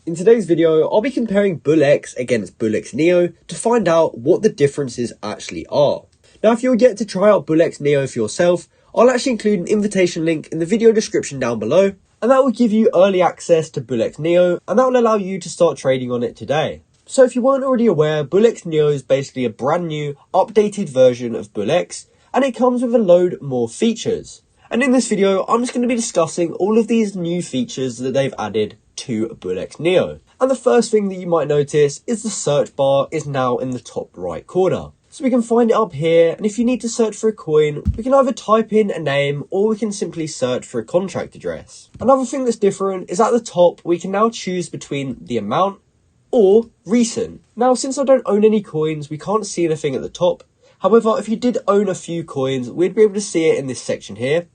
In today's video, I'll be comparing Bullx against Bullex Neo to find out what the differences actually are. Now, if you're yet to try out Bullex Neo for yourself, I'll actually include an invitation link in the video description down below, and that will give you early access to Bullex Neo, and that will allow you to start trading on it today. So if you weren't already aware, Bullex Neo is basically a brand new, updated version of Bullx, and it comes with a load more features. And in this video, I'm just going to be discussing all of these new features that they've added to Bullex Neo. And the first thing that you might notice is the search bar is now in the top right corner. So we can find it up here, and if you need to search for a coin, we can either type in a name or we can simply search for a contract address. Another thing that's different is at the top, we can now choose between the amount or recent. Now, since I don't own any coins, we can't see anything at the top. However, if you did own a few coins, we'd be able to see it in this section here.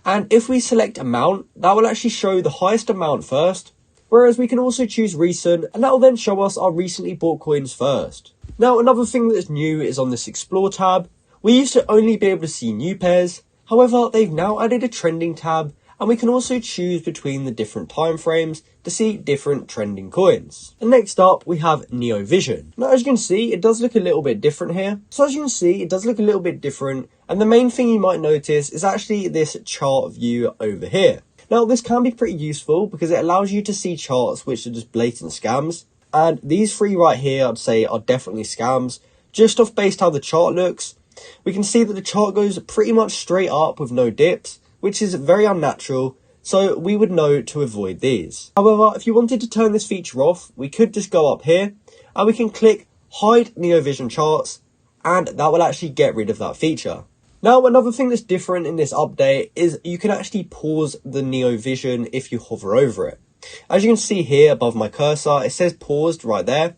And if we select amount, that will actually show the highest amount first, whereas we can also choose recent, and that will then show us our recently bought coins first. Now, another thing that's new is on this Explore tab. We used to only be able to see new pairs, however, they've now added a trending tab, and we can also choose between the different time frames to see different trending coins. And next up, we have Neo Vision. Now, as you can see, it does look a little bit different here. So as you can see, it does look a little bit different, and the main thing you might notice is actually this chart view over here. Now, this can be pretty useful because it allows you to see charts which are just blatant scams. And these three right here, I'd say, are definitely scams. Just off based how the chart looks, we can see that the chart goes pretty much straight up with no dips, which is very unnatural, so we would know to avoid these. However, if you wanted to turn this feature off, we could just go up here and we can click Hide Neo Vision Charts, and that will actually get rid of that feature. Now, another thing that's different in this update is you can actually pause the Neo Vision if you hover over it. As you can see here above my cursor, it says paused right there.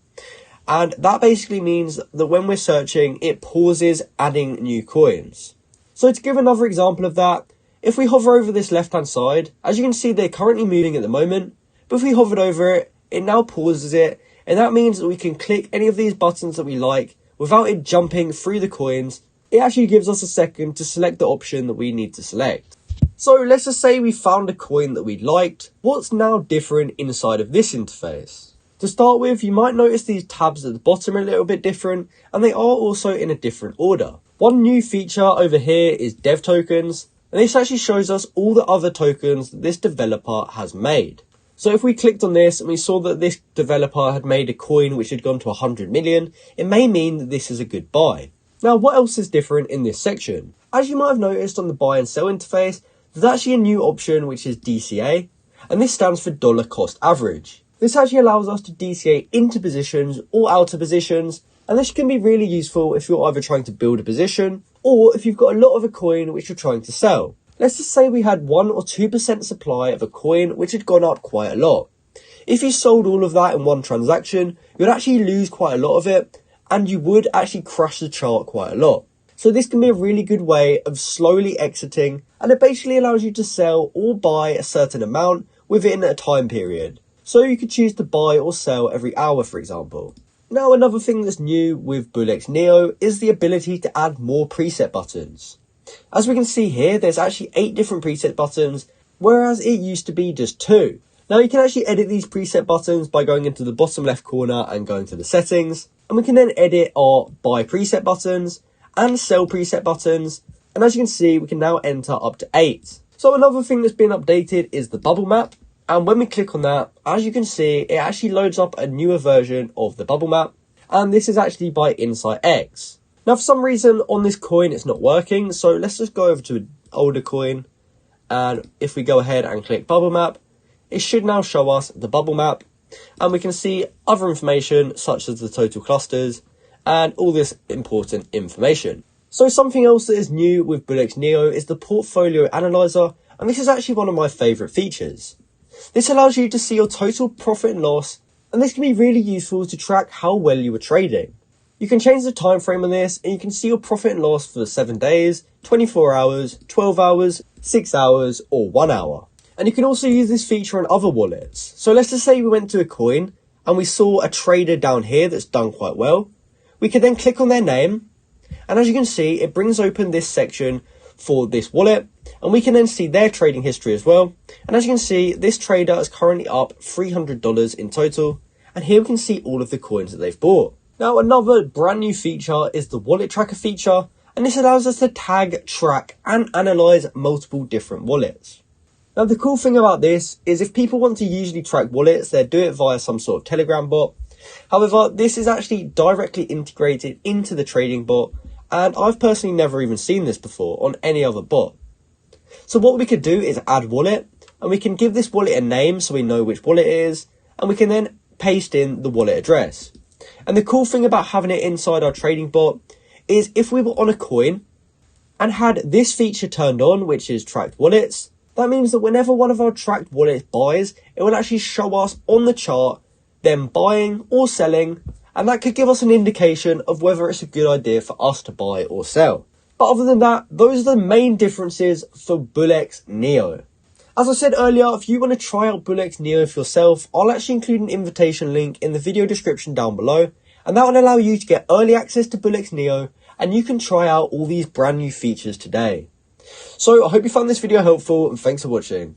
And that basically means that when we're searching, it pauses adding new coins. So to give another example of that, if we hover over this left-hand side, as you can see, they're currently moving at the moment. But if we hovered over it, it now pauses it. And that means that we can click any of these buttons that we like without it jumping through the coins. It actually gives us a second to select the option that we need to select. So let's just say we found a coin that we liked. What's now different inside of this interface? To start with, you might notice these tabs at the bottom are a little bit different, and they are also in a different order. One new feature over here is dev tokens, and this actually shows us all the other tokens that this developer has made. So if we clicked on this and we saw that this developer had made a coin which had gone to 100 million, it may mean that this is a good buy. Now, what else is different in this section? As you might have noticed on the buy and sell interface, there's actually a new option which is DCA, and this stands for dollar cost average. This actually allows us to DCA into positions or out of positions, and this can be really useful if you're either trying to build a position or if you've got a lot of a coin which you're trying to sell. Let's just say we had 1 or 2% supply of a coin which had gone up quite a lot. If you sold all of that in one transaction, you'd actually lose quite a lot of it, and you would actually crash the chart quite a lot. So this can be a really good way of slowly exiting, and it basically allows you to sell or buy a certain amount within a time period. So you could choose to buy or sell every hour, for example. Now, another thing that's new with Bullex Neo is the ability to add more preset buttons. As we can see here, there's actually 8 different preset buttons, whereas it used to be just 2. Now, you can actually edit these preset buttons by going into the bottom left corner and going to the settings. And we can then edit our buy preset buttons and sell preset buttons. And as you can see, we can now enter up to 8. So another thing that's been updated is the bubble map. And when we click on that, as you can see, it actually loads up a newer version of the bubble map. And this is actually by InsightX. Now, for some reason on this coin, it's not working. So let's just go over to an older coin. And if we go ahead and click bubble map, it should now show us the bubble map. And we can see other information such as the total clusters and all this important information. So something else that is new with Bullex Neo is the portfolio analyzer, and this is actually one of my favorite features. This allows you to see your total profit and loss, and this can be really useful to track how well you were trading. You can change the time frame on this, and you can see your profit and loss for 7 days, 24 hours, 12 hours, 6 hours, or 1 hour. And you can also use this feature on other wallets. So let's just say we went to a coin and we saw a trader down here that's done quite well. We could then click on their name, and as you can see, it brings open this section for this wallet, and we can then see their trading history as well. And as you can see, this trader is currently up $300 in total, and here we can see all of the coins that they've bought. Now, another brand new feature is the wallet tracker feature, and this allows us to tag, track, and analyze multiple different wallets. Now, the cool thing about this is if people want to usually track wallets, they do it via some sort of Telegram bot. However, this is actually directly integrated into the trading bot, and I've personally never even seen this before on any other bot. So what we could do is add wallet, and we can give this wallet a name so we know which wallet it is, and we can then paste in the wallet address. And the cool thing about having it inside our trading bot is if we were on a coin and had this feature turned on, which is tracked wallets, that means that whenever one of our tracked wallets buys, it will actually show us on the chart them buying or selling, and that could give us an indication of whether it's a good idea for us to buy or sell. But other than that, those are the main differences for Bullex Neo. As I said earlier, if you want to try out Bullex Neo for yourself, I'll actually include an invitation link in the video description down below, and that will allow you to get early access to Bullex Neo, and you can try out all these brand new features today. So I hope you found this video helpful, and thanks for watching.